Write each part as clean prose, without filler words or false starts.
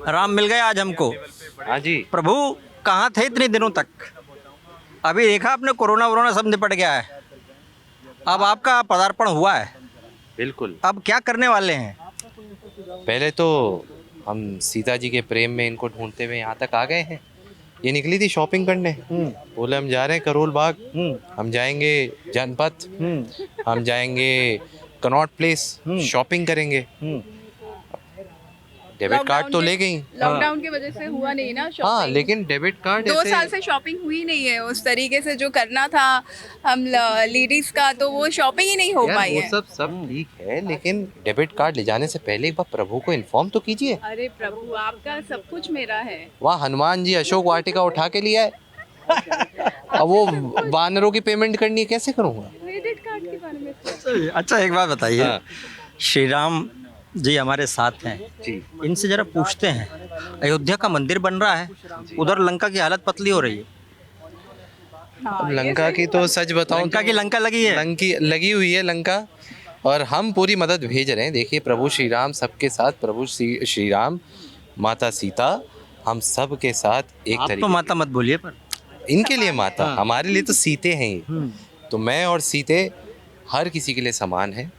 राम मिल गए आज हमको। हाँ जी। प्रभु कहाँ थे इतने दिनों तक? अभी देखा आपने, कोरोना वोरोना सब निपट गया है, अब आपका पदार्पण हुआ है, बिल्कुल। अब क्या करने वाले हैं? पहले तो हम सीता जी के प्रेम में इनको ढूंढते हुए यहाँ तक आ गए हैं। ये निकली थी शॉपिंग करने, बोले हम जा रहे हैं करोल बाग, हम जाएंगे जनपथ, हम जाएंगे कनॉट प्लेस, शॉपिंग करेंगे। डेबिट कार्ड तो ले गई, लॉकडाउन की वजह से हुआ नहीं ना हाँ, शॉपिंग। लेकिन डेबिट कार्ड 2 साल से शॉपिंग हुई नहीं है उस तरीके से जो करना था हम लेडीज का, तो वो शॉपिंग ही नहीं हो यार पाई वो है। सब ठीक है, लेकिन डेबिट कार्ड ले जाने से पहले एक बार प्रभु को इन्फॉर्म तो कीजिए। अरे प्रभु, आपका सब कुछ मेरा है। वहाँ हनुमान जी अशोक वाटिका उठा के लिया है, अब वो वानरों की पेमेंट करनी है, कैसे करूँगा? क्रेडिट कार्ड के बारे में अच्छा एक बात बताइए, हाँ। श्री राम जी हमारे साथ हैं जी। इनसे जरा पूछते हैं, अयोध्या का मंदिर बन रहा है, उधर लंका की हालत पतली हो रही है। अब लंका की तो सच बताऊं, लंका की लंका लगी है, लंकी लगी हुई है लंका, और हम पूरी मदद भेज रहे हैं। देखिए प्रभु श्री राम सबके साथ, प्रभु श्री राम, माता सीता, हम सब के साथ एक आप तो तरीके माता मत बोलिए पर। इनके लिए माता, हमारे लिए तो सीते हैं ये। तो मैं और सीते हर किसी के लिए समान है।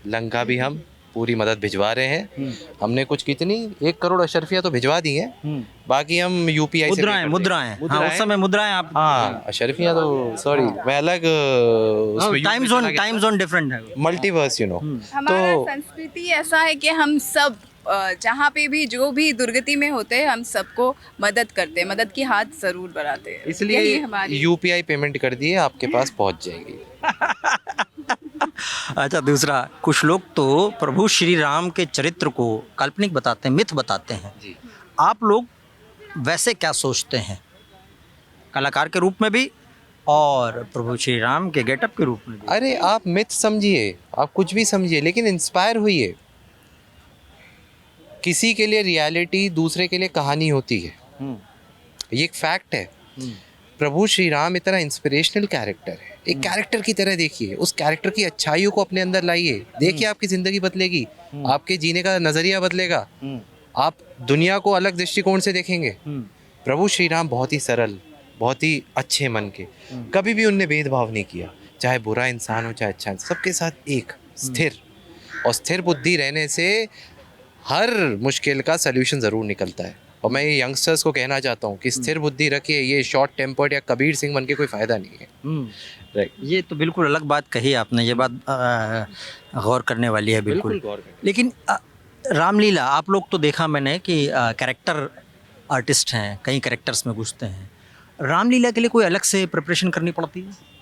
लंका भी हम पूरी मदद भिजवा रहे हैं। हमने कुछ कितनी 1 करोड़ अशरफियाँ तो भिजवा दी हैं, बाकी हम यूपीआई से मुद्राएं हाँ, उस समय मुद्राएं आप, हाँ अशरफियाँ तो सॉरी मैं अलग उसमें टाइम जोन डिफरेंट है। मल्टीवर्स हमारा तो संस्कृति ऐसा है कि हम सब जहाँ पे भी जो भी दुर्गति में होते हैं हम सबको मदद करते हैं, मदद की हाथ जरूर बढ़ाते हैं। इसलिए यही हमारी यूपीआई पेमेंट कर दिए, आपके पास पहुंच जाएगी। अच्छा दूसरा, कुछ लोग तो प्रभु श्री राम के चरित्र को काल्पनिक बताते हैं, मिथ बताते हैं, जी। आप लोग वैसे क्या सोचते हैं, कलाकार के रूप में भी और प्रभु श्री राम के गेटअप के रूप में भी? अरे आप मिथ समझिए, आप कुछ भी समझिए, लेकिन इंस्पायर हुइए। किसी के लिए रियलिटी, दूसरे के लिए कहानी होती है, ये एक फैक्ट है। प्रभु श्री राम इतना इंस्पिरेशनल कैरेक्टर है, एक कैरेक्टर की तरह देखिए, उस कैरेक्टर की अच्छाइयों को अपने अंदर लाइए, देखिए आपकी ज़िंदगी बदलेगी, आपके जीने का नज़रिया बदलेगा, आप दुनिया को अलग दृष्टिकोण से देखेंगे। प्रभु श्री राम बहुत ही सरल, बहुत ही अच्छे मन के, कभी भी उनने भेदभाव नहीं किया, चाहे बुरा इंसान हो चाहे अच्छा इंसान, सबके साथ एक स्थिर, और स्थिर बुद्धि रहने से हर मुश्किल का सल्यूशन ज़रूर निकलता है। और मैं ये यंगस्टर्स को कहना चाहता हूँ कि स्थिर बुद्धि रखिए, ये शॉर्ट टेम्पर्ड या कबीर सिंह बन के कोई फ़ायदा नहीं है। राइट, ये तो बिल्कुल अलग बात कही आपने, ये बात गौर करने वाली है बिल्कुल। गौर करें। लेकिन रामलीला आप लोग तो देखा मैंने कि कैरेक्टर आर्टिस्ट हैं, कई कैरेक्टर्स में घुसते हैं, रामलीला के लिए कोई अलग से प्रिपरेशन करनी पड़ती है?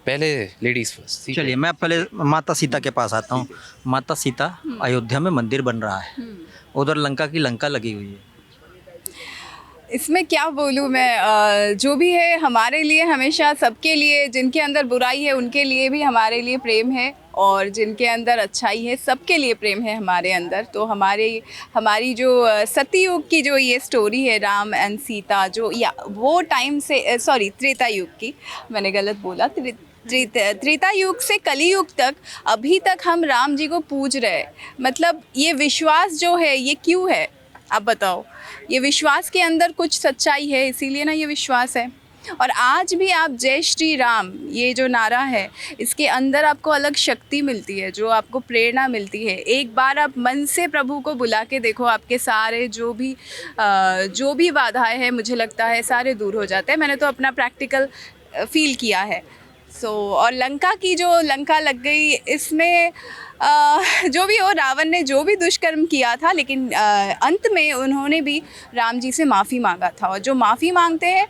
पहले लेडीज फर्स्ट। चलिए मैं पहले माता सीता के पास आता हूँ। माता सीता, अयोध्या में मंदिर बन रहा है, उधर लंका की लंका लगी हुई है, इसमें क्या बोलूँ मैं, जो भी है हमारे लिए हमेशा, सबके लिए, जिनके अंदर बुराई है उनके लिए भी हमारे लिए प्रेम है, और जिनके अंदर अच्छाई है सबके लिए प्रेम है हमारे अंदर। तो हमारी जो सतयुग की जो ये स्टोरी है, राम एंड सीता, जो या वो टाइम से, सॉरी त्रेता युग की, मैंने गलत बोला, त्रेता युग से कली युग तक, अभी तक हम राम जी को पूज रहे हैं। मतलब ये विश्वास जो है ये क्यों है, आप बताओ? ये विश्वास के अंदर कुछ सच्चाई है, इसीलिए ना ये विश्वास है। और आज भी आप जय श्री राम, ये जो नारा है, इसके अंदर आपको अलग शक्ति मिलती है, जो आपको प्रेरणा मिलती है। एक बार आप मन से प्रभु को बुला के देखो, आपके सारे जो भी बाधाएं हैं, मुझे लगता है सारे दूर हो जाते हैं। मैंने तो अपना प्रैक्टिकल फील किया है। और लंका की जो लंका लग गई, इसमें जो भी हो, रावण ने जो भी दुष्कर्म किया था, लेकिन अंत में उन्होंने भी राम जी से माफ़ी मांगा था। और जो माफ़ी मांगते हैं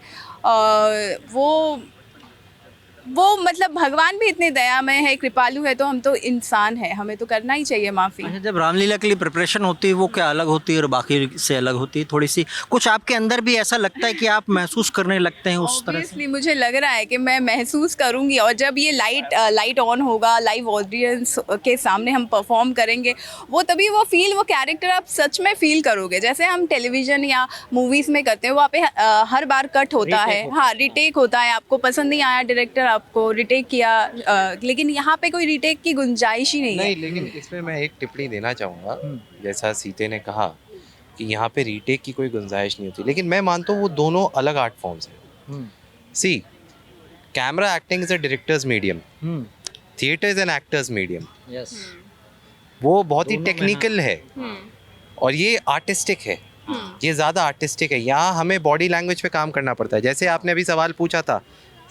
वो मतलब भगवान भी इतने दयामय है, कृपालु है, तो हम तो इंसान है, हमें तो करना ही चाहिए माफ़ी। अच्छा, जब रामलीला के लिए प्रिपरेशन होती है वो क्या अलग होती है और बाकी से अलग होती है थोड़ी सी? कुछ आपके अंदर भी ऐसा लगता है कि आप महसूस करने लगते हैं उस तरह से? Obviously, मुझे लग रहा है कि मैं महसूस करूंगी, और जब ये लाइट ऑन होगा, लाइव ऑडियंस के सामने हम परफॉर्म करेंगे, वो फील, वो कैरेक्टर आप सच में फील करोगे। जैसे हम टेलीविज़न या मूवीज़ में करते हैं, वहाँ पे हर बार कट होता है, हाँ रिटेक होता है, आपको पसंद नहीं आया, डायरेक्टर आपको रिटेक किया, लेकिन यहाँ पे कोई रिटेक की गुंजाइश ही नहीं है। नहीं, लेकिन इसमें मैं एक टिप्पणी देना चाहूँगा। जैसा सीते ने कहा कि यहाँ पे रीटेक की कोई गुंजाइश नहीं होती, लेकिन मैं मानता हूँ वो दोनों अलग आर्ट फॉर्म्स हैं। See, camera acting is a director's medium, theatre is an actor's medium. Yes, वो बहुत ही दोनों में, टेक्निकल है और ये आर्टिस्टिक है, ये ज़्यादा आर्टिस्टिक है। यहाँ हमें बॉडी लैंग्वेज पे काम करना पड़ता है। जैसे आपने अभी सवाल पूछा था,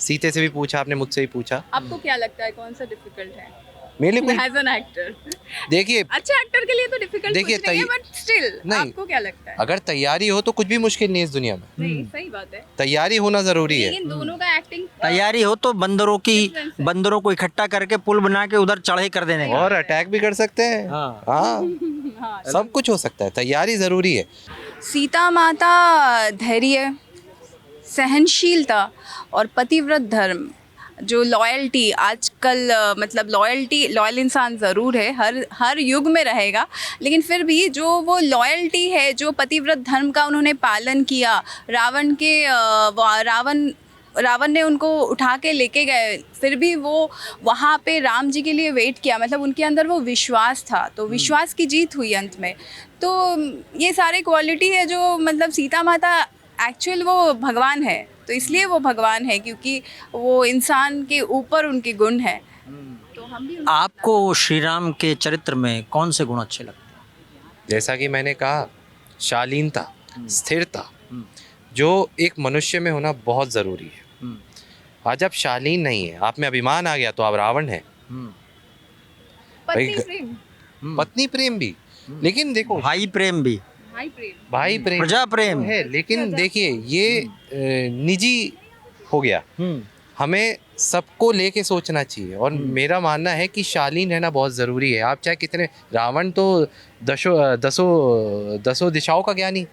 सीते से भी पूछा, आपने मुझसे भी पूछा, आपको क्या लगता है कौन सा डिफिकल्ट है मेरे लिए एज एन एक्टर? देखिए, अच्छे एक्टर के लिए तो डिफिकल्ट देखिए, कुछ नहीं है, बट स्टिल नहीं, आपको क्या लगता है? अगर तैयारी हो तो कुछ भी मुश्किल नहीं है इस दुनिया में। नहीं, सही बात है, तैयारी होना ज़रूरी है। लेकिन दोनों का एक्टिंग तैयारी हो तो बंदरों को इकट्ठा करके पुल बना के उधर चढ़ाई कर देने का। और अटैक भी कर सकते हैं। हाँ। हाँ, सब कुछ हो सकता है, तैयारी ज़रूरी है। सीता माता धैर्य, सहनशीलता और पतिव्रत धर्म, जो लॉयल्टी आजकल मतलब लॉयल इंसान ज़रूर है, हर युग में रहेगा, लेकिन फिर भी जो वो लॉयल्टी है, जो पतिव्रत धर्म का उन्होंने पालन किया, रावण ने उनको उठा के लेके गए, फिर भी वो वहाँ पे राम जी के लिए वेट किया, मतलब उनके अंदर वो विश्वास था, तो विश्वास की जीत हुई अंत में। तो ये सारी क्वालिटी है जो मतलब सीता माता एक्चुअल वो भगवान है, तो इसलिए वो भगवान है क्योंकि वो इंसान के ऊपर उनके गुण हैं। तो हम भी आपको श्री राम के चरित्र में कौन से गुण अच्छे लगते हैं? जैसा कि मैंने कहा, शालीनता, स्थिरता, जो एक मनुष्य में होना बहुत ज़रूरी है। आज आप शालीन नहीं है, आप में अभिमान आ गया तो आप रावण है। पत्नी भाई, प्रेम, पत्नी प्रेम भी, लेकिन देखो भाई प्रेम भी, भाई प्रेम प्रजा प्रेम है, लेकिन देखिए ये निजी हो गया। हमें सबको लेके सोचना चाहिए, और मेरा मानना है कि शालीन रहना बहुत ज़रूरी है। आप चाहे कितने, रावण तो दसों दिशाओं का ज्ञानी,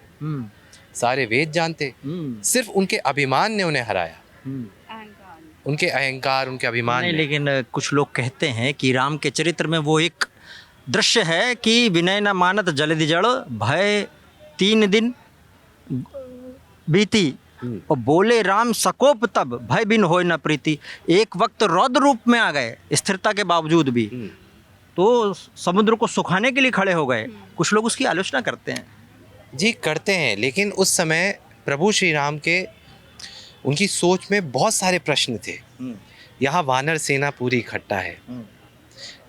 सारे वेद जानते, सिर्फ उनके अभिमान ने उन्हें हराया, उनके अहंकार, उनके अभिमान नहीं, ने। लेकिन कुछ लोग कहते हैं कि राम के चरित्र में वो एक दृश्य है कि विनय न मानत जलधि जड़, भय 3 दिन बीती, और बोले राम सकोप तब, भय बिन होय न प्रीति। एक वक्त रौद्र रूप में आ गए स्थिरता के बावजूद भी, तो समुद्र को सुखाने के लिए खड़े हो गए। कुछ लोग उसकी आलोचना करते हैं। जी, करते हैं, लेकिन उस समय प्रभु श्री राम के, उनकी सोच में बहुत सारे प्रश्न थे। यहाँ वानर सेना पूरी इकट्ठा है,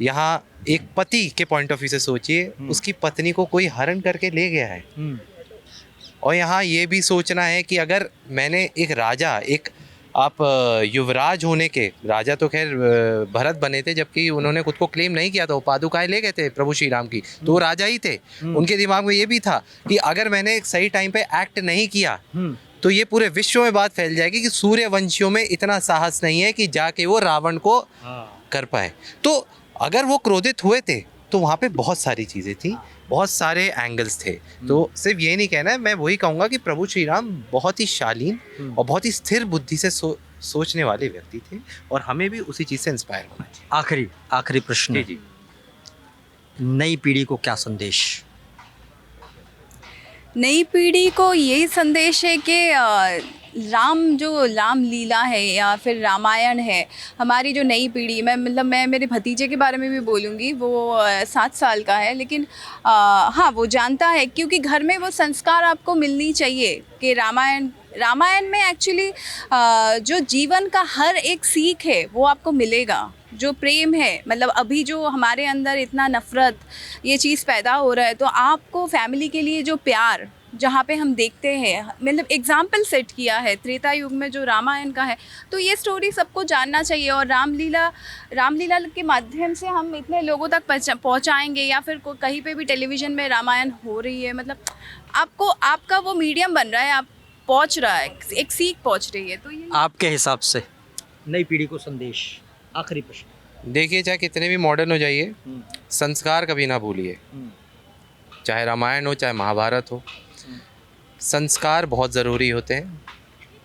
यहाँ एक पति के पॉइंट ऑफ व्यू से सोचिए, उसकी पत्नी को कोई हरण करके ले गया है, और यहाँ ये भी सोचना है कि अगर मैंने एक राजा, एक आप युवराज होने के, राजा तो खैर भरत बने थे, जबकि उन्होंने खुद को क्लेम नहीं किया था, वो पादुकाएं ले गए थे प्रभु श्री राम की, तो वो राजा ही थे। उनके दिमाग में ये भी था कि अगर मैंने एक सही टाइम पे एक्ट नहीं किया तो ये पूरे विश्व में बात फैल जाएगी कि सूर्यवंशियों में इतना साहस नहीं है कि जाके वो रावण को कर पाए। तो अगर वो क्रोधित हुए थे तो वहाँ पे बहुत सारी चीज़ें थी, बहुत सारे एंगल्स थे। तो सिर्फ ये नहीं कहना है, मैं वही कहूँगा कि प्रभु श्री राम बहुत ही शालीन और बहुत ही स्थिर बुद्धि से सोचने वाले व्यक्ति थे, और हमें भी उसी चीज़ से इंस्पायर होना चाहिए। आखिरी प्रश्न, जी, नई पीढ़ी को क्या संदेश? नई पीढ़ी को यही संदेश है कि राम लीला है या फिर रामायण है, हमारी जो नई पीढ़ी, मैं मेरे भतीजे के बारे में भी बोलूँगी, वो 7 साल का है, लेकिन हाँ, वो जानता है, क्योंकि घर में वो संस्कार आपको मिलनी चाहिए कि रामायण में एक्चुअली जो जीवन का हर एक सीख है वो आपको मिलेगा। जो प्रेम है, मतलब अभी जो हमारे अंदर इतना नफ़रत ये चीज़ पैदा हो रहा है, तो आपको फैमिली के लिए जो प्यार जहाँ पे हम देखते हैं, मतलब एग्जाम्पल सेट किया है त्रेता युग में जो रामायण का है, तो ये स्टोरी सबको जानना चाहिए। और रामलीला के माध्यम से हम इतने लोगों तक पहुँचाएंगे, या फिर कहीं पे भी टेलीविज़न में रामायण हो रही है, मतलब आपका वो मीडियम बन रहा है, आप पहुँच रहा है, एक सीख पहुँच रही है। तो ये आपके हिसाब से नई पीढ़ी को संदेश, आखिरी प्रश्न। देखिए, चाहे कितने भी मॉडर्न हो जाइए, संस्कार कभी ना भूलिए। चाहे रामायण हो, चाहे महाभारत हो, संस्कार बहुत ज़रूरी होते हैं,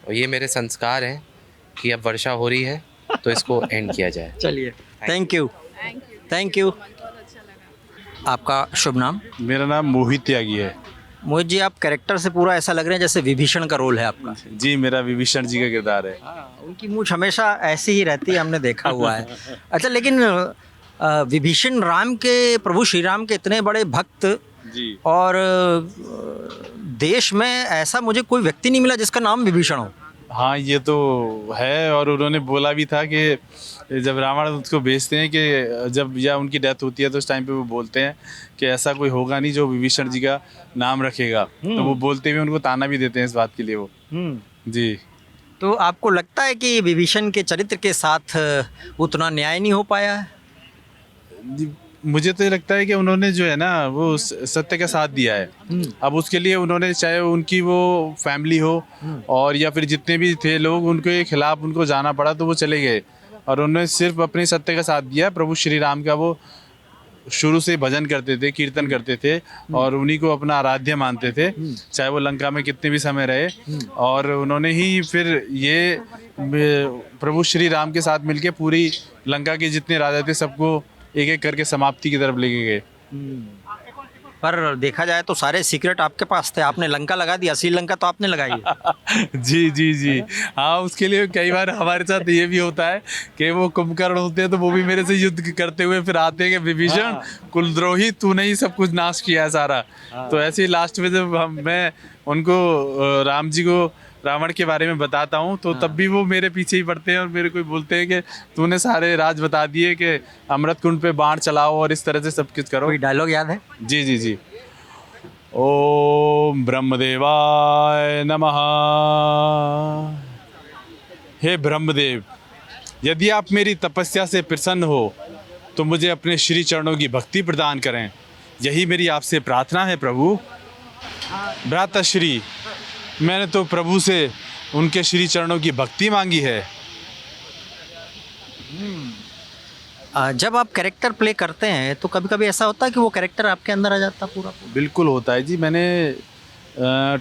और ये मेरे संस्कार हैं कि अब वर्षा हो रही है तो इसको एंड किया जाए। चलिए, थैंक यू। आपका शुभ नाम? मेरा नाम मोहित त्यागी है। मोहित जी, आप कैरेक्टर से पूरा ऐसा लग रहे हैं जैसे विभीषण का रोल है आपका। जी, मेरा विभीषण जी का किरदार है। उनकी मूंछ हमेशा ऐसी ही रहती है, हमने देखा हुआ है। अच्छा, लेकिन विभीषण प्रभु श्री राम के इतने बड़े भक्त जी। और देश में ऐसा मुझे कोई व्यक्ति नहीं मिला जिसका नाम विभीषण हो। हाँ, ये तो है। और उन्होंने बोला भी था कि जब रावण उसको भेजते हैं कि जब या उनकी डेथ होती है तो उस टाइम पे वो बोलते हैं कि ऐसा कोई होगा नहीं जो विभीषण जी का नाम रखेगा। तो वो बोलते हुए उनको ताना भी देते हैं इस बात के लिए वो। जी। तो आपको लगता है कि विभीषण के चरित्र के साथ उतना न्याय नहीं हो पाया है? जी, मुझे तो ये लगता है कि उन्होंने जो है ना वो सत्य का साथ दिया है। अब उसके लिए उन्होंने चाहे उनकी वो फैमिली हो और या फिर जितने भी थे लोग उनके खिलाफ उनको जाना पड़ा तो वो चले गए और उन्होंने सिर्फ अपने सत्य का साथ दिया। प्रभु श्री राम का वो शुरू से भजन करते थे, कीर्तन करते थे और उन्हीं को अपना आराध्य मानते थे, चाहे वो लंका में कितने भी समय रहे। और उन्होंने ही फिर ये प्रभु श्री राम के साथ मिलके पूरी लंका के जितने राजा थे सबको एक एक करके समाप्ति की तरफ लेके गए। पर देखा जाए तो सारे सीक्रेट आपके पास थे, आपने लंका लगा दी, असली लंका तो आपने लगाई है। जी जी जी। हाँ, उसके लिए कई बार हमारे साथ ये भी होता है कि वो कुंभकर्ण होते हैं तो वो भी मेरे से युद्ध करते हुए फिर आते हैं कि विभीषण कुलद्रोही तूने ही सब कुछ नाश किया है सारा। तो ऐसे ही लास्ट में जब मैं उनको राम जी को रावण के बारे में बताता हूँ तो तब भी वो मेरे पीछे ही पड़ते हैं और मेरे को बोलते हैं कि तूने सारे राज बता दिए कि अमृत कुंड पे बाण चलाओ और इस तरह से सब कुछ करो। कोई डायलॉग याद है? जी जी जी। ओम ब्रह्मदेवाय नमः। हे ब्रह्मदेव, यदि आप मेरी तपस्या से प्रसन्न हो तो मुझे अपने श्री चरणों की भक्ति प्रदान करें, यही मेरी आपसे प्रार्थना है प्रभु। भ्राताश्री, मैंने तो प्रभु से उनके श्री चरणों की भक्ति मांगी है। जब आप कैरेक्टर प्ले करते हैं तो कभी कभी ऐसा होता है कि वो कैरेक्टर आपके अंदर आ जाता पूरा? बिल्कुल होता है जी। मैंने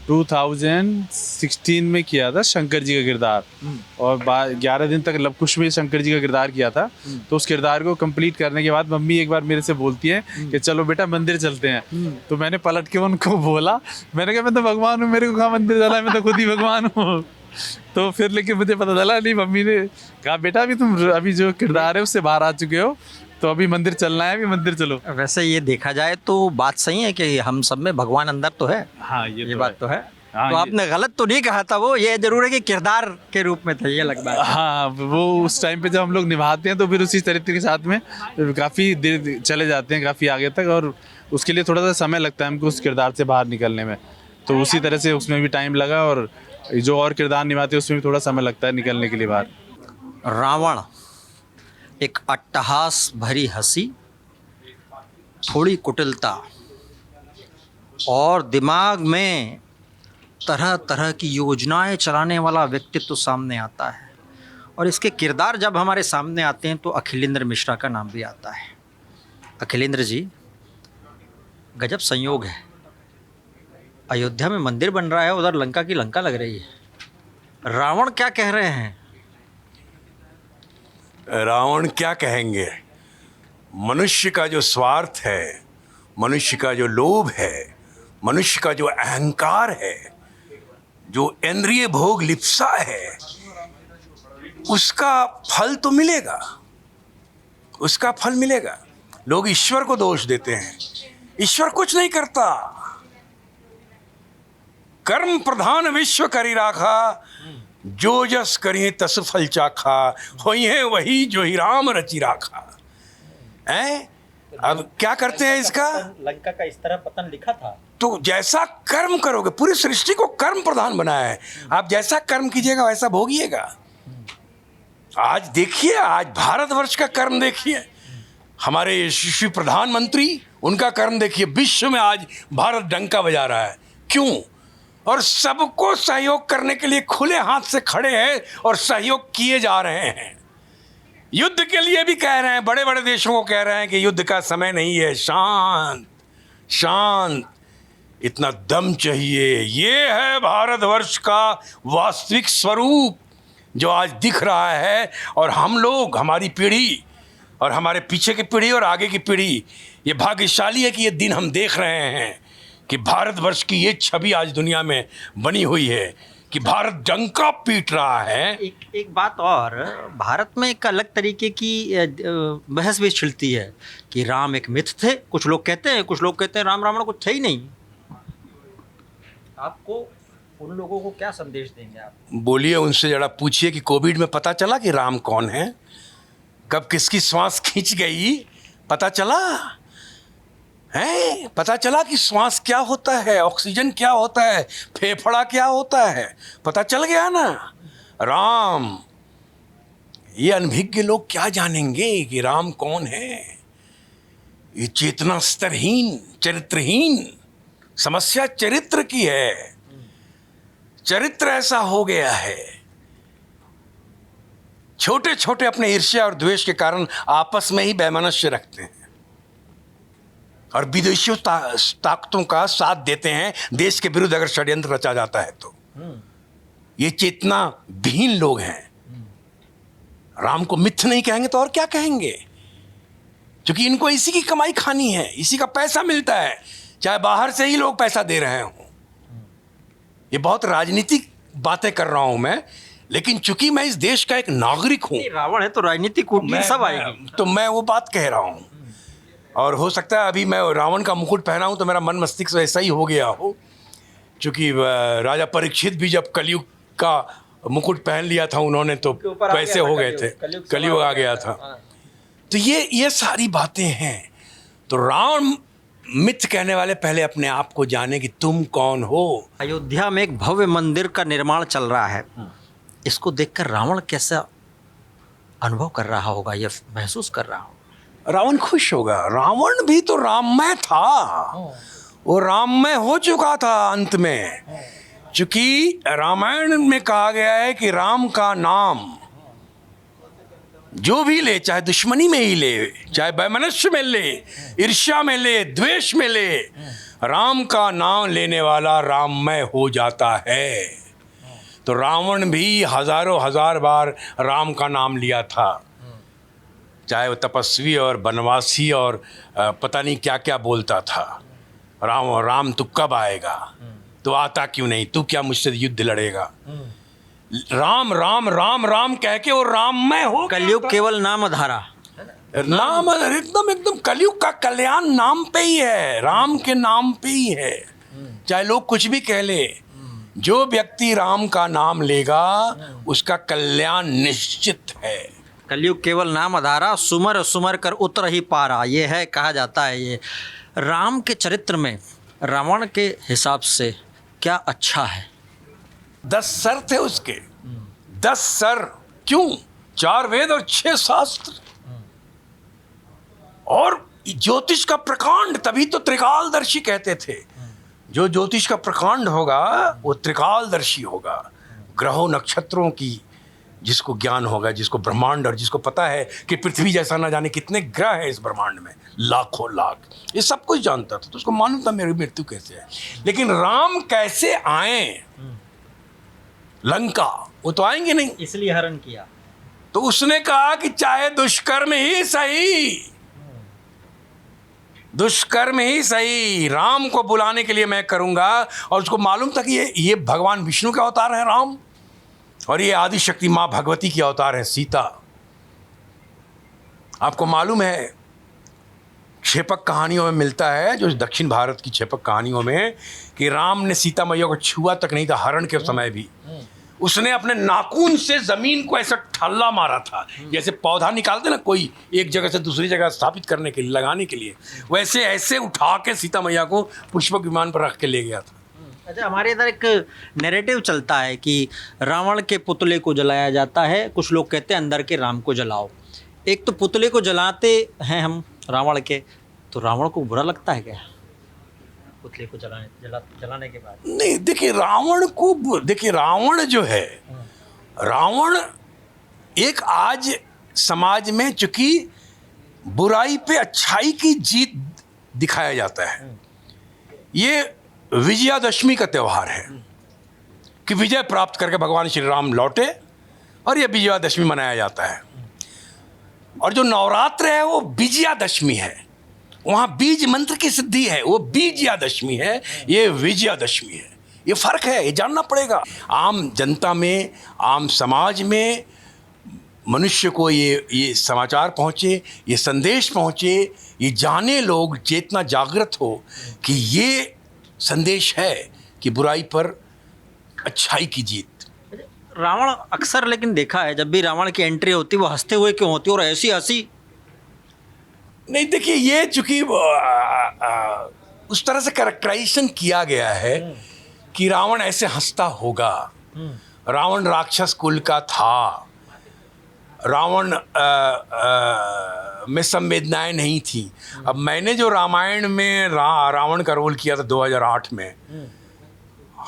2016 में किया था शंकर जी का किरदार और 11 दिन तक लवकुश में शंकर जी का किरदार किया था। तो उस किरदार को कंप्लीट करने के बाद मम्मी एक बार मेरे से बोलती है कि चलो बेटा मंदिर चलते हैं। तो मैंने पलट के उनको बोला, मैंने कहा मैं तो भगवान हूँ, मेरे को कहाँ मंदिर जाना है, मैं तो खुद ही भगवान हूँ। तो फिर लेकिन मुझे पता चला नहीं, मम्मी ने कहा बेटा अभी तुम अभी जो किरदार है उससे बाहर आ चुके हो तो अभी मंदिर चलना है, अभी मंदिर चलो। वैसे ये देखा जाए तो बात सही है कि हम सब में भगवान अंदर तो है। हाँ, ये बात तो है। हाँ, तो आपने गलत तो नहीं कहा था, वो ये जरूर है कि किरदार के रूप में था, ये लग बात है। हाँ, वो उस टाइम पे जब हम लोग निभाते हैं तो फिर उसी चरित्र के साथ में काफ़ी देर चले जाते हैं, काफ़ी आगे तक, और उसके लिए थोड़ा सा समय लगता है हमको उस किरदार से बाहर निकलने में। तो उसी तरह से उसमें भी टाइम लगा और जो और किरदार निभाते हैं उसमें भी थोड़ा समय लगता है निकलने के लिए बाहर। रावण एक अट्टहास भरी हंसी, थोड़ी कुटिलता और दिमाग में तरह तरह की योजनाएं चलाने वाला व्यक्तित्व सामने आता है। और इसके किरदार जब हमारे सामने आते हैं तो अखिलेंद्र मिश्रा का नाम भी आता है। अखिलेंद्र जी, गजब संयोग है, अयोध्या में मंदिर बन रहा है, उधर लंका की लंका लग रही है। रावण क्या कह रहे हैं? रावण क्या कहेंगे? मनुष्य का जो स्वार्थ है, मनुष्य का जो लोभ है, मनुष्य का जो अहंकार है, जो इंद्रिय भोग लिप्सा है, उसका फल तो मिलेगा, उसका फल मिलेगा। लोग ईश्वर को दोष देते हैं, ईश्वर कुछ नहीं करता। कर्म प्रधान विश्व करी राखा, जो जस करिए तस फल चाखा, होई है वही जो ही राम रचि राखा। अब क्या करते हैं इसका? लंका का इस तरह पतन लिखा था। तो जैसा कर्म करोगे, पूरी सृष्टि को कर्म प्रधान बनाया है, आप जैसा कर्म कीजिएगा वैसा भोगिएगा। आज देखिए, आज भारतवर्ष का कर्म देखिए, हमारे यशस्वी प्रधानमंत्री, उनका कर्म देखिए, विश्व में आज भारत डंका बजा रहा है। क्यों? और सबको सहयोग करने के लिए खुले हाथ से खड़े हैं और सहयोग किए जा रहे हैं। युद्ध के लिए भी कह रहे हैं, बड़े बड़े देशों को कह रहे हैं कि युद्ध का समय नहीं है, शांत शांत, इतना दम चाहिए। ये है भारतवर्ष का वास्तविक स्वरूप जो आज दिख रहा है। और हम लोग, हमारी पीढ़ी और हमारे पीछे की पीढ़ी और आगे की पीढ़ी, ये भाग्यशाली है कि ये दिन हम देख रहे हैं कि भारतवर्ष की ये छवि आज दुनिया में बनी हुई है कि भारत डंका पीट रहा है। एक बात और, भारत में एक अलग तरीके की बहस भी छिड़ती है कि राम एक मिथ थे, कुछ लोग कहते हैं, कुछ लोग कहते हैं राम रावण कुछ थे ही नहीं। आपको उन लोगों को क्या संदेश देंगे आप? बोलिए, उनसे जरा पूछिए कि कोविड में पता चला कि राम कौन है, कब किसकी श्वास खींच गई, पता चला है? पता चला कि श्वास क्या होता है, ऑक्सीजन क्या होता है, फेफड़ा क्या होता है, पता चल गया ना। राम, ये अनभिज्ञ लोग क्या जानेंगे कि राम कौन है? ये चेतना स्तरहीन, चरित्रहीन, समस्या चरित्र की है। चरित्र ऐसा हो गया है, छोटे छोटे अपने ईर्ष्या और द्वेष के कारण आपस में ही वैमनस्य रखते हैं और विदेशियों ताकतों का साथ देते हैं देश के विरुद्ध अगर षड्यंत्र रचा जाता है तो। ये चेतना विहीन लोग हैं। राम को मिथ नहीं कहेंगे तो और क्या कहेंगे? क्योंकि इनको इसी की कमाई खानी है, इसी का पैसा मिलता है, चाहे बाहर से ही लोग पैसा दे रहे हों। ये बहुत राजनीतिक बातें कर रहा हूं मैं, लेकिन चूंकि मैं इस देश का एक नागरिक हूं। रावण है तो राजनीतिक कूटनीति सब आएगी। तो मैं वो बात कह रहा हूं, और हो सकता है अभी मैं रावण का मुकुट पहना हूं तो मेरा मन मस्तिष्क ऐसा ही हो गया हो, क्योंकि राजा परीक्षित भी जब कलयुग का मुकुट पहन लिया था उन्होंने तो वैसे हो गए थे, कलयुग आ गया था। तो ये सारी बातें हैं। तो राम मिथ कहने वाले पहले अपने आप को जाने कि तुम कौन हो। अयोध्या में एक भव्य मंदिर का निर्माण चल रहा है, इसको देखकर रावण कैसा अनुभव कर रहा होगा या महसूस कर रहा होगा? रावण खुश होगा। रावण भी तो राममय था, वो राममय हो चुका था अंत में, क्योंकि रामायण में कहा गया है कि राम का नाम जो भी ले, चाहे दुश्मनी में ही ले, चाहे वैमनस्य में ले, ईर्ष्या में ले, द्वेष में ले, राम का नाम लेने वाला राममय हो जाता है। तो रावण भी हजारों हजार बार राम का नाम लिया था, चाहे वो तपस्वी और वनवासी और पता नहीं क्या क्या बोलता था। राम राम तू कब आएगा, तू आता क्यों नहीं, तू क्या मुझसे युद्ध लड़ेगा? राम राम राम राम कह के वो राममय हो। कलयुग केवल नाम धारा, नाम एकदम एकदम कलयुग का कल्याण नाम पे ही है, राम के नाम पे ही है। चाहे लोग कुछ भी कह ले, जो व्यक्ति राम का नाम लेगा उसका कल्याण निश्चित है। कलयुग केवल नाम आधारा, सुमर सुमर कर उतर ही पारा, ये है, कहा जाता है। ये राम के चरित्र में रावण के हिसाब से क्या अच्छा है? 10 सर थे उसके, 10 सर। क्यों? 4 वेद और 6 शास्त्र और ज्योतिष का प्रकांड, तभी तो त्रिकालदर्शी कहते थे। जो ज्योतिष का प्रकांड होगा वो त्रिकालदर्शी होगा। ग्रहों नक्षत्रों की जिसको ज्ञान होगा, जिसको ब्रह्मांड, और जिसको पता है कि पृथ्वी जैसा ना जाने कितने ग्रह हैं इस ब्रह्मांड में, लाखों लाख, ये सब कुछ जानता था। तो उसको मालूम था मेरी मृत्यु कैसे है। लेकिन राम कैसे आए लंका, वो तो आएंगे नहीं, इसलिए हरण किया। तो उसने कहा कि चाहे दुष्कर्म ही सही, दुष्कर्म ही सही, राम को बुलाने के लिए मैं करूंगा। और उसको मालूम था कि ये भगवान विष्णु के अवतार हैं राम, और ये आदि शक्ति माँ भगवती की अवतार है सीता। आपको मालूम है क्षेपक कहानियों में मिलता है, जो दक्षिण भारत की क्षेपक कहानियों में, कि राम ने सीता मैया को छुआ तक नहीं था हरण के समय भी। उसने अपने नाखून से जमीन को ऐसा ठल्ला मारा था, जैसे पौधा निकालते ना कोई एक जगह से दूसरी जगह स्थापित करने के लिए, लगाने के लिए, वैसे ऐसे उठा के सीता मैया को पुष्पक विमान पर रख के ले गया था। अच्छा, हमारे इधर एक नैरेटिव चलता है कि रावण के पुतले को जलाया जाता है, कुछ लोग कहते हैं अंदर के राम को जलाओ। एक तो पुतले को जलाते हैं हम रावण के, तो रावण को बुरा लगता है क्या पुतले को जलाने के बाद? नहीं, देखिए रावण को, देखिए रावण जो है, रावण एक आज समाज में चूंकि बुराई पे अच्छाई की जीत दिखाया जाता है, ये विजयादशमी का त्यौहार है कि विजय प्राप्त करके भगवान श्री राम लौटे, और ये विजयादशमी मनाया जाता है। और जो नवरात्र है वो विजयादशमी है, वहाँ बीज मंत्र की सिद्धि है, वो बीजयादशमी है, ये विजयादशमी है। ये फ़र्क है, ये जानना पड़ेगा। आम जनता में, आम समाज में मनुष्य को ये समाचार पहुँचे, ये संदेश पहुँचे, ये जाने लोग, चेतना जागृत हो कि ये संदेश है कि बुराई पर अच्छाई की जीत। रावण अक्सर लेकिन देखा है, जब भी रावण की एंट्री होती वो हंसते हुए क्यों होती, और ऐसी हंसी नहीं, देखिए ये चूंकि उस तरह से कैरेक्टराइजेशन किया गया है कि रावण ऐसे हंसता होगा। रावण राक्षस कुल का था, रावण में संवेदनाएं नहीं थी। अब मैंने जो रामायण में रावण का रोल किया था 2008 में,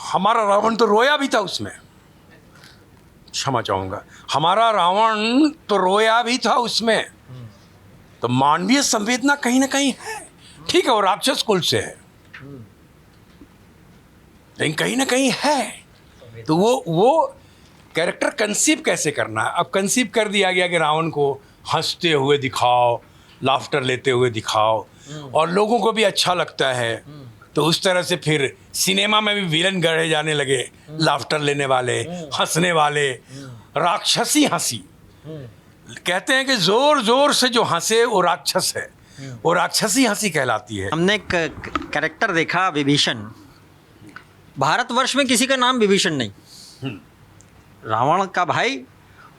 हमारा रावण तो रोया भी था उसमें, क्षमा चाहूँगा, हमारा रावण तो रोया भी था उसमें। तो मानवीय संवेदना कहीं ना कहीं है, ठीक है, वो राक्षस कुल से है, लेकिन कहीं ना कहीं है। तो वो कैरेक्टर कंसीव कैसे करना है? अब कंसीव कर दिया गया कि रावण को हंसते हुए दिखाओ, लाफ्टर लेते हुए दिखाओ, और लोगों को भी अच्छा लगता है। तो उस तरह से फिर सिनेमा में भी विलन गढ़े जाने लगे, लाफ्टर लेने वाले, हंसने वाले, राक्षसी हंसी। कहते हैं कि जोर जोर से जो हंसे वो राक्षस है, वो राक्षसी हंसी कहलाती है। हमने एक कैरेक्टर देखा विभीषण। भारतवर्ष में किसी का नाम विभीषण नहीं, रावण का भाई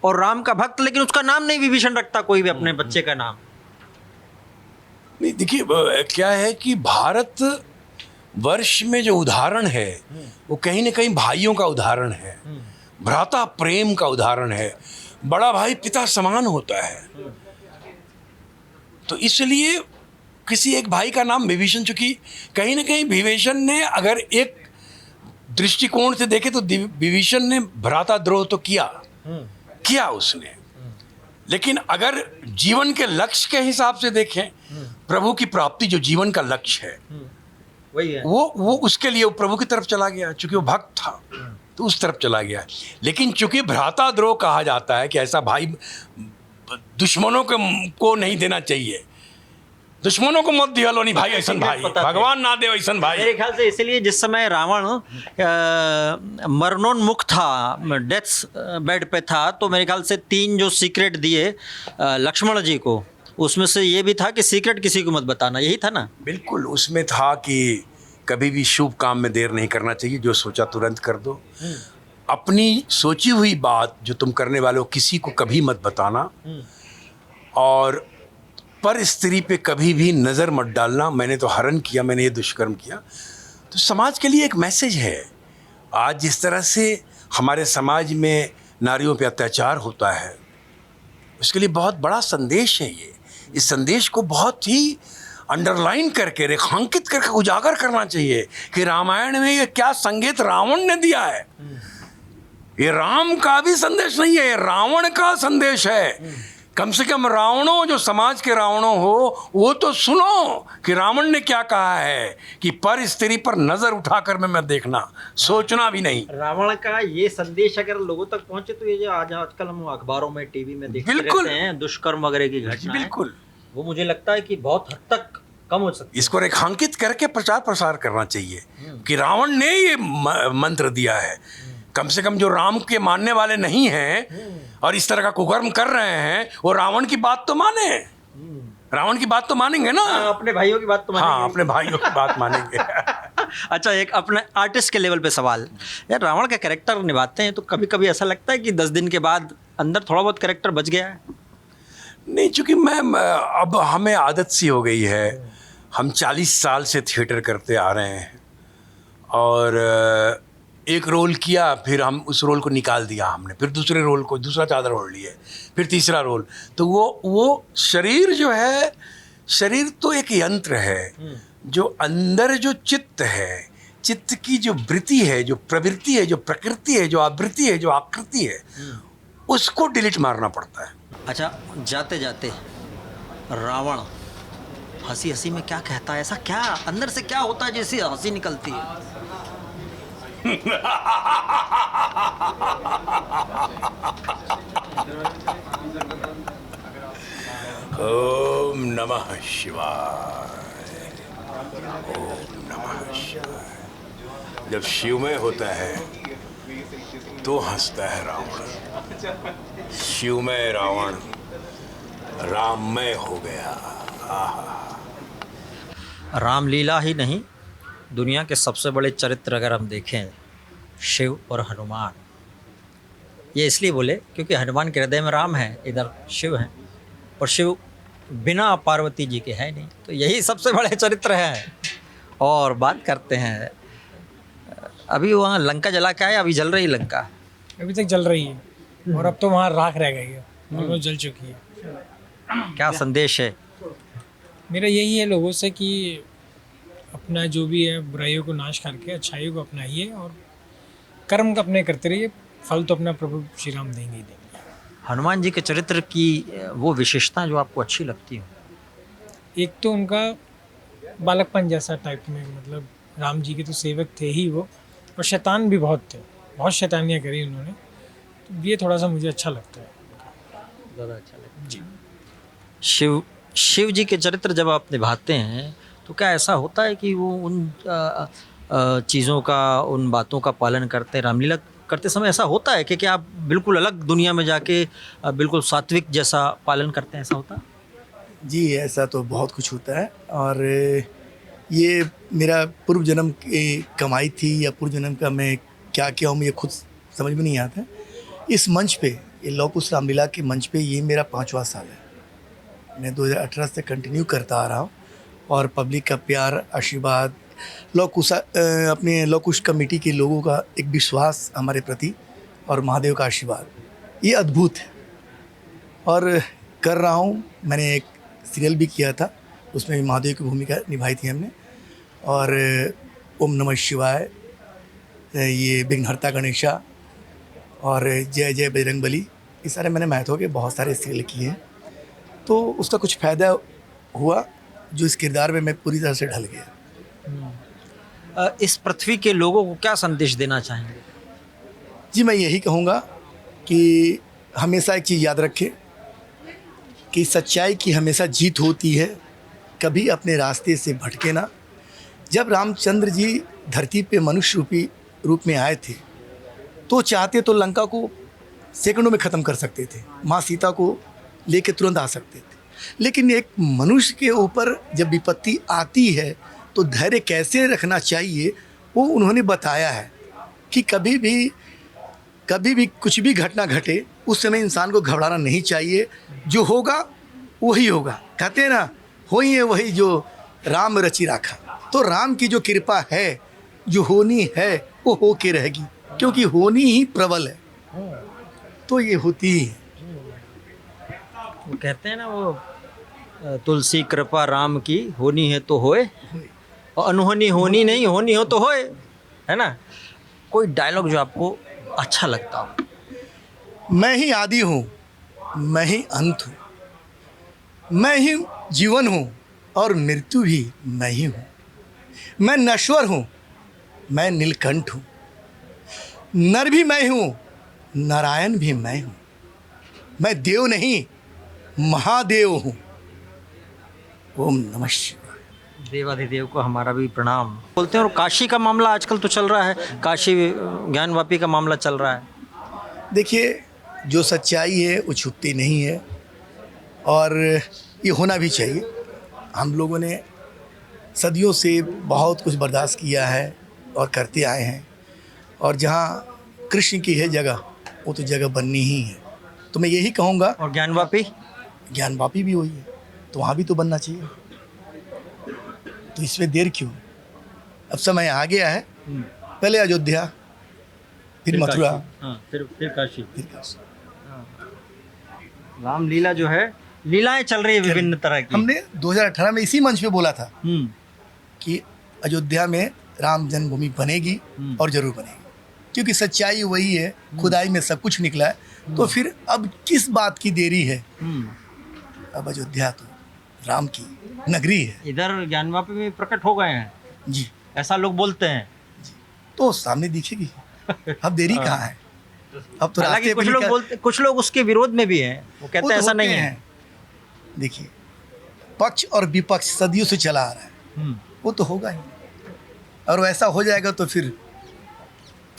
और राम का भक्त, लेकिन उसका नाम नहीं विभीषण रखता कोई भी अपने बच्चे का नाम। नहीं, देखिए क्या है कि भारत वर्ष में जो उदाहरण है वो कहीं ना कहीं भाइयों का उदाहरण है, भ्राता प्रेम का उदाहरण है। बड़ा भाई पिता समान होता है। तो इसलिए किसी एक भाई का नाम विभीषण, चूंकि कहीं ना कहीं विभीषण ने, अगर एक दृष्टिकोण से देखे तो विभीषण ने भ्राता द्रोह तो किया उसने, लेकिन अगर जीवन के लक्ष्य के हिसाब से देखें, प्रभु की प्राप्ति जो जीवन का लक्ष्य है वही है, वो उसके लिए वो प्रभु की तरफ चला गया, चूंकि वो भक्त था तो उस तरफ चला गया। लेकिन चूंकि भ्राता द्रोह कहा जाता है कि ऐसा भाई दुश्मनों को नहीं देना चाहिए, दुश्मनों को मत दिया लो नहीं भाई, ऐसा भाई भगवान ना दे ऐसा भाई। मेरे ख्याल से इसलिए जिस समय रावण मरणोन्मुख था, डेथ्स बेड पे था, तो मेरे ख्याल से 3 जो सीक्रेट दिए लक्ष्मण जी को, उसमें से ये भी था कि सीक्रेट किसी को मत बताना, यही था ना? बिल्कुल, उसमें था कि कभी भी शुभ काम में देर नहीं करना चाहिए, जो सोचा तुरंत कर दो, अपनी सोची हुई बात जो तुम करने वाले हो किसी को कभी मत बताना, और पर स्त्री पे कभी भी नज़र मत डालना। मैंने तो हरण किया, मैंने ये दुष्कर्म किया। तो समाज के लिए एक मैसेज है। आज जिस तरह से हमारे समाज में नारियों पे अत्याचार होता है, उसके लिए बहुत बड़ा संदेश है ये। इस संदेश को बहुत ही अंडरलाइन करके, रेखांकित करके उजागर करना चाहिए कि रामायण में ये क्या संकेत रावण ने दिया है। ये राम का भी संदेश नहीं है, ये रावण का संदेश है। कम से कम रावणों, जो समाज के रावणों हो, वो तो सुनो कि रावण ने क्या कहा है कि पर स्त्री पर नजर उठाकर मैं मत देखना, सोचना भी नहीं। रावण का ये संदेश अगर लोगों तक पहुंचे तो ये जो आजकल हम अखबारों में, टीवी में देखते रहते हैं दुष्कर्म वगैरह की घटना, बिल्कुल, वो मुझे लगता है कि बहुत हद तक कम हो सकती है। इसको रेखांकित करके प्रचार प्रसार करना चाहिए कि रावण ने ये मंत्र दिया है। कम से कम जो राम के मानने वाले नहीं हैं और इस तरह का कुकर्म कर रहे हैं, वो रावण की बात तो माने, रावण की बात तो मानेंगे ना, अपने भाइयों की बात तो मानेंगे। हाँ, अपने भाइयों की बात मानेंगे। अच्छा, एक अपने आर्टिस्ट के लेवल पे सवाल, यार रावण का कैरेक्टर निभाते हैं तो कभी कभी ऐसा लगता है कि 10 दिन के बाद अंदर थोड़ा बहुत कैरेक्टर बच गया है? नहीं, चूँकि अब हमें आदत सी हो गई है, हम 40 साल से थिएटर करते आ रहे हैं, और एक रोल किया, फिर हम उस रोल को निकाल दिया हमने, फिर दूसरे रोल को, दूसरा चादर ओढ़ लिए, फिर तीसरा रोल। तो वो शरीर जो है, शरीर तो एक यंत्र है, जो अंदर जो चित्त है, चित्त की जो वृत्ति है, जो प्रवृत्ति है, जो प्रकृति है, जो आवृत्ति है, जो आकृति है, उसको डिलीट मारना पड़ता है। अच्छा, जाते जाते रावण हंसी हंसी में क्या कहता है? ऐसा क्या अंदर से क्या होता है जैसे हंसी निकलती है? ओम नमः शिवाय, ओम नमः शिवाय। जब शिवमय होता है तो हंसता है रावण। शिवमय रावण राममय हो गया। रामलीला ही नहीं, दुनिया के सबसे बड़े चरित्र अगर हम देखें, शिव और हनुमान। ये इसलिए बोले क्योंकि हनुमान के हृदय में राम है, इधर शिव है, और शिव बिना पार्वती जी के है नहीं, तो यही सबसे बड़े चरित्र हैं। और बात करते हैं, अभी वहाँ लंका जला के आए, अभी जल रही लंका? अभी तक जल रही है और अब तो वहाँ राख रह गई है, ऑलमोस्ट जल चुकी है। क्या संदेश है? मेरा यही है लोगों से कि अपना जो भी है बुराइयों को नाश करके अच्छाइयों को अपनाइए और कर्म अपने करते रहिए, फल तो अपना प्रभु श्री राम देंगे ही देंगे। हनुमान जी के चरित्र की वो विशेषता जो आपको अच्छी लगती हो? एक तो उनका बालकपन जैसा टाइप में, मतलब राम जी के तो सेवक थे ही वो, और शैतान भी बहुत थे, बहुत शैतानियाँ करी उन्होंने, तो ये थोड़ा सा मुझे अच्छा लगता है। ज़्यादा अच्छा लगता है जी। शिव जी के चरित्र जब आप निभाते हैं तो क्या ऐसा होता है कि वो उन चीज़ों का, उन बातों का पालन करते हैं? रामलीला करते समय ऐसा होता है कि क्या आप बिल्कुल अलग दुनिया में जाके बिल्कुल सात्विक जैसा पालन करते हैं, ऐसा होता है? जी, ऐसा तो बहुत कुछ होता है, और ये मेरा पूर्व जन्म की कमाई थी या पूर्व जन्म का मैं क्या किया हूँ, मुझे खुद समझ में नहीं आता। इस मंच पे, ये लौह कुश रामलीला के मंच पे, ये मेरा 5वां साल है। मैं 2018 से कंटिन्यू करता आ रहा हूँ, और पब्लिक का प्यार, आशीर्वाद, अपने लौह कुश कमेटी के लोगों का एक विश्वास हमारे प्रति, और महादेव का आशीर्वाद, ये अद्भुत है। और कर रहा हूँ, मैंने एक सीरियल भी किया था, उसमें भी महादेव की भूमिका निभाई थी हमने। और ओम नमः शिवाय, ये विघ्नहर्ता गणेशा, और जय जय बजरंगबली, ये सारे मैंने महत्व के बहुत सारे सीरियल किए हैं। तो उसका कुछ फ़ायदा हुआ, जो इस किरदार में मैं पूरी तरह से ढल गया। इस पृथ्वी के लोगों को क्या संदेश देना चाहेंगे? जी, मैं यही कहूँगा कि हमेशा एक चीज़ याद रखें कि सच्चाई की हमेशा जीत होती है, कभी अपने रास्ते से भटके ना। जब रामचंद्र जी धरती पे मनुष्य रूपी रूप में आए थे, तो चाहते तो लंका को सेकंडों में ख़त्म कर सकते थे, माँ सीता को लेके तुरंत आ सकते थे, लेकिन एक मनुष्य के ऊपर जब विपत्ति आती है तो धैर्य कैसे रखना चाहिए, वो उन्होंने बताया है कि कभी भी कुछ भी घटना घटे, उस समय इंसान को घबराना नहीं चाहिए। जो होगा वही होगा, कहते हैं ना, होई है वही जो राम रची राखा। तो राम की जो कृपा है, जो होनी है, वो हो के रहेगी, क्योंकि होनी ही प्रबल है, तो ये होती ही है। वो कहते हैं ना, वो तुलसी कृपा राम की, होनी है तो होए, और अनहोनी होनी नहीं, होनी हो तो होए, है ना? कोई डायलॉग जो आपको अच्छा लगता हो? मैं ही आदि हूँ, मैं ही अंत हूँ, मैं ही जीवन हूँ और मृत्यु भी मैं ही हूँ। मैं नश्वर हूँ, मैं नीलकंठ हूँ, नर भी मैं हूँ, नारायण भी मैं हूँ। मैं देव नहीं, महादेव हूँ। ओम नमः शिवाय। देवाधिदेव को हमारा भी प्रणाम बोलते हैं। और काशी का मामला आजकल तो चल रहा है, काशी ज्ञानवापी का मामला चल रहा है। देखिए, जो सच्चाई है वो छुपती नहीं है, और ये होना भी चाहिए। हम लोगों ने सदियों से बहुत कुछ बर्दाश्त किया है और करते आए हैं, और जहाँ कृष्ण की है जगह, वो तो जगह बननी ही है। तो मैं यही कहूँगा। और ज्ञानवापी भी वही है, तो वहाँ भी तो बनना चाहिए। तो इसमें देर क्यों? अब समय आ गया है, पहले अयोध्या, फिर मथुरा, फिर काशी। रामलीला जो है, लीलाएं चल रही है विभिन्न तरह की। हमने 2018 में इसी मंच पे बोला था कि अयोध्या में राम जन्मभूमि बनेगी, और जरूर बनेगी, क्योंकि सच्चाई वही है, खुदाई में सब कुछ निकला है। तो फिर अब किस बात की देरी है? अब अयोध्या तो राम की नगरी है। इधर ज्ञानवापी में प्रकट हो गए हैं जी, ऐसा लोग बोलते हैं जी। तो सामने दिखेगी, अब देरी कहाँ है? अब तो रास्ते पे कुछ लोग उसके विरोध में भी हैं, वो कहते हैं ऐसा नहीं है। देखिए, पक्ष और विपक्ष सदियों से चला आ रहा है, वो तो होगा ही, और वैसा हो जाएगा तो फिर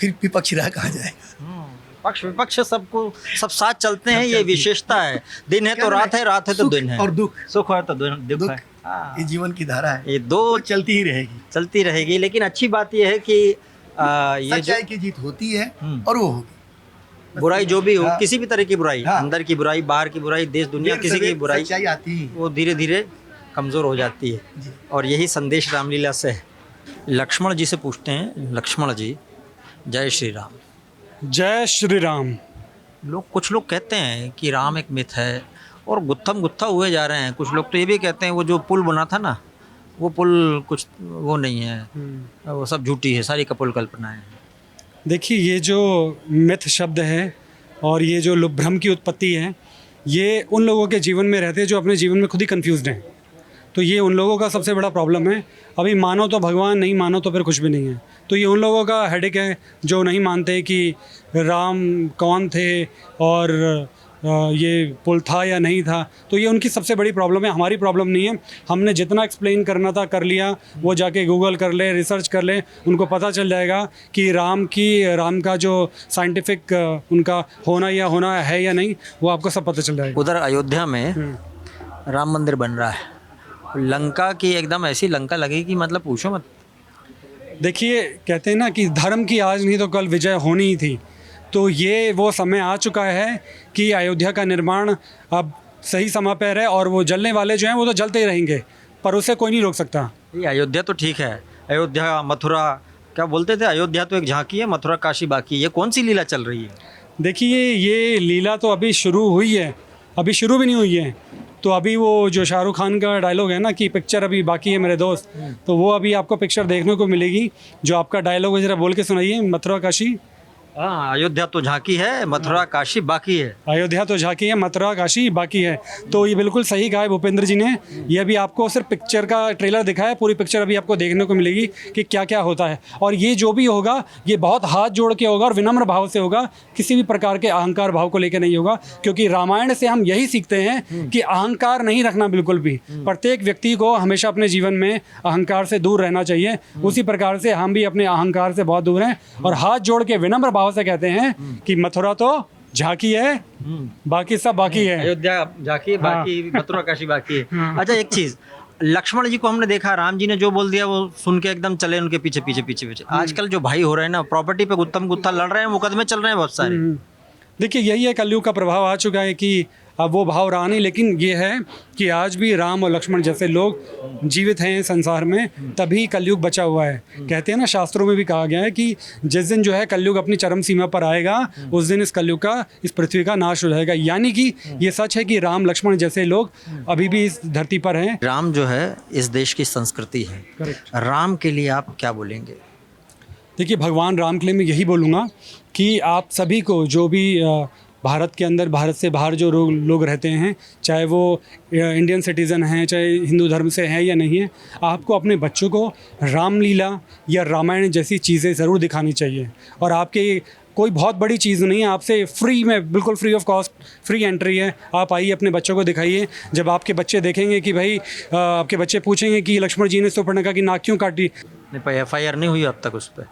फिर विपक्ष रह कहाँ जाएगा। पक्ष विपक्ष सबको सब साथ चलते हैं, ये विशेषता है। दिन है तो रात है, रात है तो सुख दिन है, और दुख, सुख है तो दुख है। हाँ, ये जीवन की धारा है, ये दो वो चलती ही रहेगी। चलती रहेगी। लेकिन अच्छी बात यह है कि ये जो सच्चाई की जीत होती है और वो होगी। बुराई जो भी हो, हाँ। किसी भी तरह की बुराई, हाँ। अंदर की बुराई, बाहर की बुराई, देश दुनिया किसी की बुराई, सच्चाई आती ही। वो धीरे धीरे कमज़ोर हो जाती है। और यही संदेश रामलीला से है। लक्ष्मण जी से पूछते हैं, लक्ष्मण जी जय श्री राम। जय श्री राम। कुछ लोग कहते हैं कि राम एक मिथ है और गुत्थम गुत्था हुए जा रहे हैं। कुछ लोग तो ये भी कहते हैं वो जो पुल बना था ना, वो पुल कुछ वो नहीं है, वो सब झूठी है, सारी कपोल कल्पनाएं हैं। देखिए, ये जो मिथ शब्द है और ये जो भ्रम की उत्पत्ति है, ये उन लोगों के जीवन में रहते हैं जो अपने जीवन में खुद ही कंफ्यूज्ड हैं। तो ये उन लोगों का सबसे बड़ा प्रॉब्लम है। अभी मानो तो भगवान, नहीं मानो तो फिर कुछ भी नहीं है। तो ये उन लोगों का हेडेक है जो नहीं मानते कि राम कौन थे और ये पुल था या नहीं था। तो ये उनकी सबसे बड़ी प्रॉब्लम है, हमारी प्रॉब्लम नहीं है। हमने जितना एक्सप्लेन करना था कर लिया। वो जाके गूगल कर ले, रिसर्च कर ले, उनको पता चल जाएगा कि राम का जो साइंटिफिक उनका होना है या नहीं, वो आपको सब पता चल जाएगा। उधर अयोध्या में राम मंदिर बन रहा है, लंका की एकदम ऐसी लंका लगेगी कि मतलब पूछो मत। देखिए, कहते हैं ना कि धर्म की आज नहीं तो कल विजय होनी ही थी। तो ये वो समय आ चुका है कि अयोध्या का निर्माण अब सही समय पर है और वो जलने वाले जो हैं वो तो जलते ही रहेंगे, पर उसे कोई नहीं रोक सकता। ये अयोध्या तो ठीक है, अयोध्या मथुरा क्या बोलते थे, अयोध्या तो एक झांकी है, मथुरा काशी बाकी। ये कौन सी लीला चल रही है? देखिए, ये लीला तो अभी शुरू हुई है, अभी शुरू भी नहीं हुई है। तो अभी वो जो शाहरुख खान का डायलॉग है ना कि पिक्चर अभी बाकी है मेरे दोस्त, तो वो अभी आपको पिक्चर देखने को मिलेगी। जो आपका डायलॉग है ज़रा बोल के सुनाइए। मथुरा काशी, हाँ, अयोध्या तो झांकी है, मथुरा काशी बाकी है। अयोध्या तो झांकी है, मथुरा काशी बाकी है। तो ये बिल्कुल सही कहा है भूपेंद्र जी ने। ये अभी आपको सिर्फ पिक्चर का ट्रेलर दिखाया है, पूरी पिक्चर अभी आपको देखने को मिलेगी कि क्या क्या होता है। और ये जो भी होगा ये बहुत हाथ जोड़ के होगा और विनम्र भाव से होगा, किसी भी प्रकार के अहंकार भाव को लेकर नहीं होगा। क्योंकि रामायण से हम यही सीखते हैं कि अहंकार नहीं रखना बिल्कुल भी। प्रत्येक व्यक्ति को हमेशा अपने जीवन में अहंकार से दूर रहना चाहिए। उसी प्रकार से हम भी अपने अहंकार से बहुत दूर हैं और हाथ जोड़ के विनम्र भाव से कहते हैं कि मथुरा तो झांकी है, बाकी सब बाकी है। अयोध्या झांकी बाकी, मथुरा काशी बाकी है। अच्छा, एक चीज, लक्ष्मण जी को हमने देखा, राम जी ने जो बोल दिया वो सुन के एकदम चले उनके पीछे पीछे पीछे पीछे। आजकल जो भाई हो रहे हैं ना, प्रॉपर्टी पे गुत्थम गुत्था लड़ रहे हैं, मुकदमे चल रहे हैं बहुत सारे। देखिए, यही है, कलयुग का प्रभाव आ चुका है कि अब वो भाव रहा नहीं। लेकिन ये है कि आज भी राम और लक्ष्मण जैसे लोग जीवित हैं संसार में, तभी कलयुग बचा हुआ है। कहते हैं ना, शास्त्रों में भी कहा गया है कि जिस दिन जो है कलयुग अपनी चरम सीमा पर आएगा, उस दिन इस कलयुग का, इस पृथ्वी का नाश हो जाएगा। यानी कि ये सच है कि राम लक्ष्मण जैसे लोग अभी भी इस धरती पर हैं। राम जो है इस देश की संस्कृति है। करेक्ट। राम के लिए आप क्या बोलेंगे? देखिए, भगवान राम के लिए मैं यही बोलूँगा कि आप सभी को, जो भी भारत के अंदर, भारत से बाहर जो लोग रहते हैं, चाहे वो इंडियन सिटीज़न हैं, चाहे हिंदू धर्म से हैं या नहीं है, आपको अपने बच्चों को रामलीला या रामायण जैसी चीज़ें ज़रूर दिखानी चाहिए। और आपके कोई बहुत बड़ी चीज़ नहीं है, आपसे फ्री में, बिल्कुल free of cost, free entry है। आप आइए, अपने बच्चों को दिखाइए। जब आपके बच्चे देखेंगे कि भाई, आपके बच्चे पूछेंगे कि लक्ष्मण जी ने सुपर्णखा की नाक क्यों काटी, FIR नहीं हुई अब तक उस पर?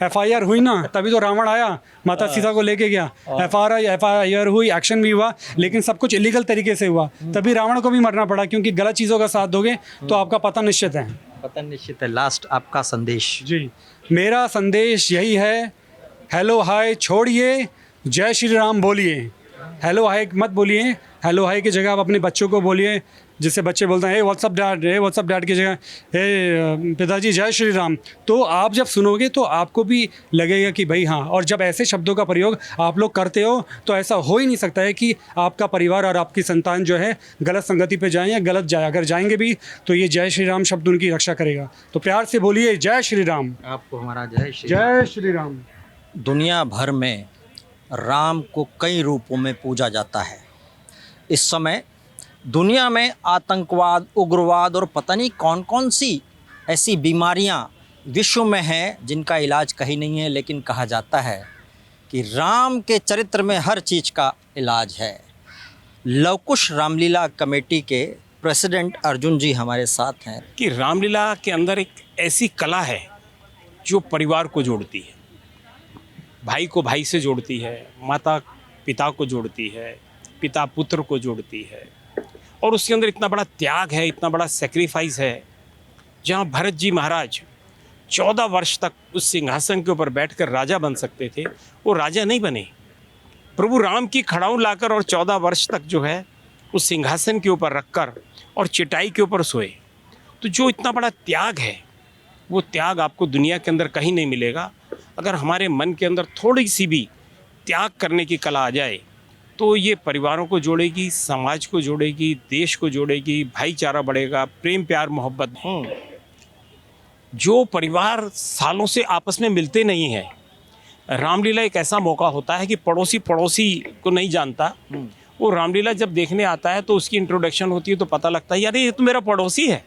FIR हुई ना, तभी तो रावण आया, माता सीता को लेके गया। FIR हुई, एक्शन भी हुआ, लेकिन सब कुछ इलीगल तरीके से हुआ, तभी रावण को भी मरना पड़ा। क्योंकि गलत चीज़ों का साथ दोगे तो आपका पतन निश्चित है। पतन निश्चित है। लास्ट आपका संदेश? जी, मेरा संदेश यही है, हेलो हाय छोड़िए, जय श्री राम बोलिए। हेलो हाय मत बोलिए, हेलो हाय की जगह आप अपने बच्चों को बोलिए। जिससे बच्चे बोलते हैं हे व्हाट्सअप डैड की जगह हे पिताजी जय श्री राम। तो आप जब सुनोगे तो आपको भी लगेगा कि भाई हाँ। और जब ऐसे शब्दों का प्रयोग आप लोग करते हो तो ऐसा हो ही नहीं सकता है कि आपका परिवार और आपकी संतान जो है गलत संगति पे जाएं या गलत जाए। अगर जाएंगे भी तो ये जय श्री राम शब्द उनकी रक्षा करेगा। तो प्यार से बोलिए जय श्री राम। आपको हमारा जय श्री राम। दुनिया भर में राम को कई रूपों में पूजा जाता है। इस समय दुनिया में आतंकवाद, उग्रवाद और पता नहीं कौन कौन सी ऐसी बीमारियां विश्व में हैं जिनका इलाज कहीं नहीं है, लेकिन कहा जाता है कि राम के चरित्र में हर चीज़ का इलाज है। लवकुश रामलीला कमेटी के प्रेसिडेंट अर्जुन जी हमारे साथ हैं। कि रामलीला के अंदर एक ऐसी कला है जो परिवार को जोड़ती है। भाई को भाई से जोड़ती है, माता पिता को जोड़ती है, पिता पुत्र को जोड़ती है, और उसके अंदर इतना बड़ा त्याग है, इतना बड़ा सेक्रीफाइस है। जहाँ भरत जी महाराज 14 वर्ष तक उस सिंहासन के ऊपर बैठकर राजा बन सकते थे, वो राजा नहीं बने। प्रभु राम की खड़ाऊ लाकर और 14 वर्ष तक जो है उस सिंहासन के ऊपर रखकर और चटाई के ऊपर सोए। तो जो इतना बड़ा त्याग है, वो त्याग आपको दुनिया के अंदर कहीं नहीं मिलेगा। अगर हमारे मन के अंदर थोड़ी सी भी त्याग करने की कला आ जाए तो ये परिवारों को जोड़ेगी, समाज को जोड़ेगी, देश को जोड़ेगी, भाईचारा बढ़ेगा, प्रेम प्यार मोहब्बत। जो परिवार सालों से आपस में मिलते नहीं हैं, रामलीला एक ऐसा मौका होता है कि पड़ोसी पड़ोसी को नहीं जानता, वो रामलीला जब देखने आता है तो उसकी इंट्रोडक्शन होती है तो पता लगता है यार ये तो मेरा पड़ोसी है।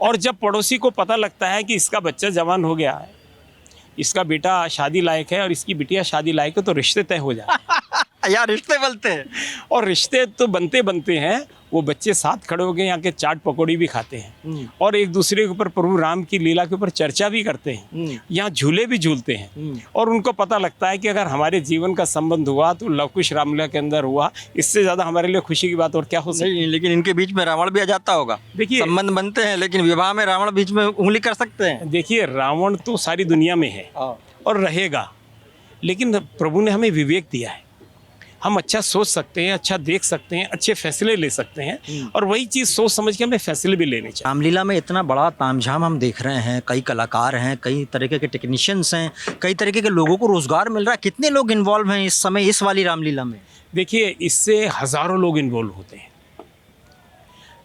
और जब पड़ोसी को पता लगता है कि इसका बच्चा जवान हो गया है, इसका बेटा शादी लायक है और इसकी बिटिया शादी लायक है, तो रिश्ते तय हो जाए। यार रिश्ते बनते हैं। और रिश्ते तो बनते बनते हैं, वो बच्चे साथ खड़े हो गए, यहाँ के चाट पकौड़ी भी खाते हैं और एक दूसरे के ऊपर प्रभु राम की लीला के ऊपर चर्चा भी करते हैं, यहाँ झूले भी झूलते हैं। और उनको पता लगता है कि अगर हमारे जीवन का संबंध हुआ तो लव कुश रामलीला के अंदर हुआ, इससे ज़्यादा हमारे लिए खुशी की बात और क्या हो सकती है। नहीं, लेकिन इनके बीच में रावण भी आ जाता होगा। देखिए, संबंध बनते हैं लेकिन विवाह में रावण बीच में उंगली कर सकते हैं। देखिए, रावण तो सारी दुनिया में है और रहेगा, लेकिन प्रभु ने हमें विवेक दिया है। हम अच्छा सोच सकते हैं, अच्छा देख सकते हैं, अच्छे फैसले ले सकते हैं, और वही चीज़ सोच समझ के हमें फैसले भी लेने चाहिए। रामलीला में इतना बड़ा तामझाम हम देख रहे हैं, कई कलाकार हैं, कई तरीके के टेक्नीशियंस हैं, कई तरीके के लोगों को रोजगार मिल रहा है। कितने लोग इन्वॉल्व हैं इस समय इस वाली रामलीला में? देखिए, इससे हज़ारों लोग इन्वॉल्व होते हैं।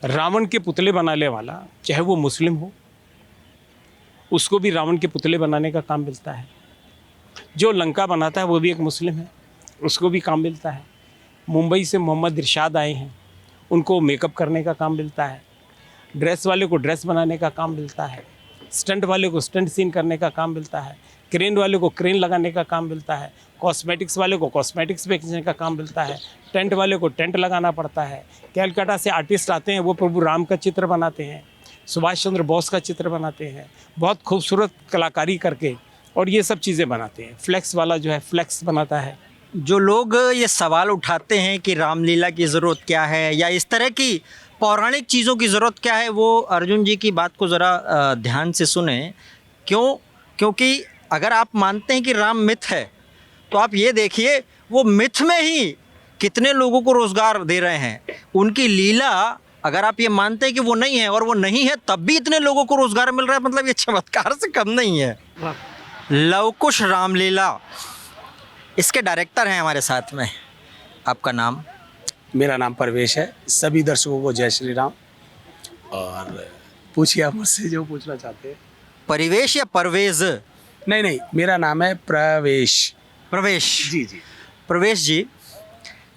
रावण के पुतले बनाने वाला, चाहे वो मुस्लिम हो, उसको भी रावण के पुतले बनाने का काम मिलता है। जो लंका बनाता है वो भी एक मुस्लिम है, उसको भी काम मिलता है। मुंबई से मोहम्मद इरशाद आए हैं, उनको मेकअप करने का काम मिलता है। ड्रेस वाले को ड्रेस बनाने का काम मिलता है। स्टंट वाले को स्टंट सीन करने का काम मिलता है। क्रेन वाले को क्रेन लगाने का काम मिलता है। कॉस्मेटिक्स वाले को कॉस्मेटिक्स बेचने का काम मिलता है। टेंट वाले को टेंट लगाना पड़ता है। कैलकाटा से आर्टिस्ट आते हैं, वो प्रभु राम का चित्र बनाते हैं, सुभाष चंद्र बोस का चित्र बनाते हैं, बहुत खूबसूरत कलाकारी करके, और ये सब चीज़ें बनाते हैं। फ्लेक्स वाला जो है फ्लेक्स बनाता है। जो लोग ये सवाल उठाते हैं कि रामलीला की ज़रूरत क्या है या इस तरह की पौराणिक चीज़ों की ज़रूरत क्या है, वो अर्जुन जी की बात को ज़रा ध्यान से सुने। क्योंकि अगर आप मानते हैं कि राम मिथ है तो आप ये देखिए वो मिथ में ही कितने लोगों को रोज़गार दे रहे हैं। उनकी लीला अगर आप ये मानते हैं कि वो नहीं है और वो नहीं है तब भी इतने लोगों को रोज़गार मिल रहा है, मतलब ये चमत्कार से कम नहीं है। लव कुश रामलीला, इसके डायरेक्टर हैं हमारे साथ में। आपका नाम? मेरा नाम परवेश है। सभी दर्शकों को जय श्री राम, और पूछिए आप मुझसे जो पूछना चाहते हैं। परिवेश या परवेज? नहीं, मेरा नाम है प्रवेश। प्रवेश जी। प्रवेश जी,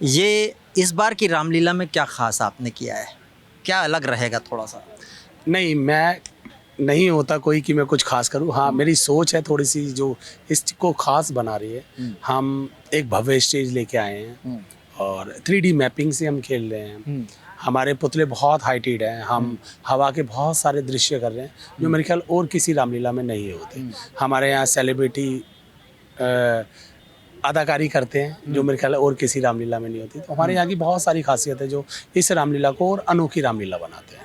ये इस बार की रामलीला में क्या ख़ास आपने किया है? क्या अलग रहेगा थोड़ा सा? नहीं, मैं नहीं होता कोई कि मैं कुछ खास करूं। हाँ, मेरी सोच है थोड़ी सी जो इसको खास बना रही है। हम एक भव्य स्टेज लेके आए हैं और 3D मैपिंग से हम खेल रहे हैं। हमारे पुतले बहुत हाइटेड हैं। हम हवा के बहुत सारे दृश्य कर रहे हैं जो मेरे ख्याल और किसी रामलीला में नहीं होते। हमारे यहाँ सेलिब्रिटी अदाकारी करते हैं जो मेरे ख्याल और किसी रामलीला में नहीं होती। तो हमारे यहाँ की बहुत सारी खासियत है जो इस रामलीला को और अनोखी रामलीला बनाते हैं।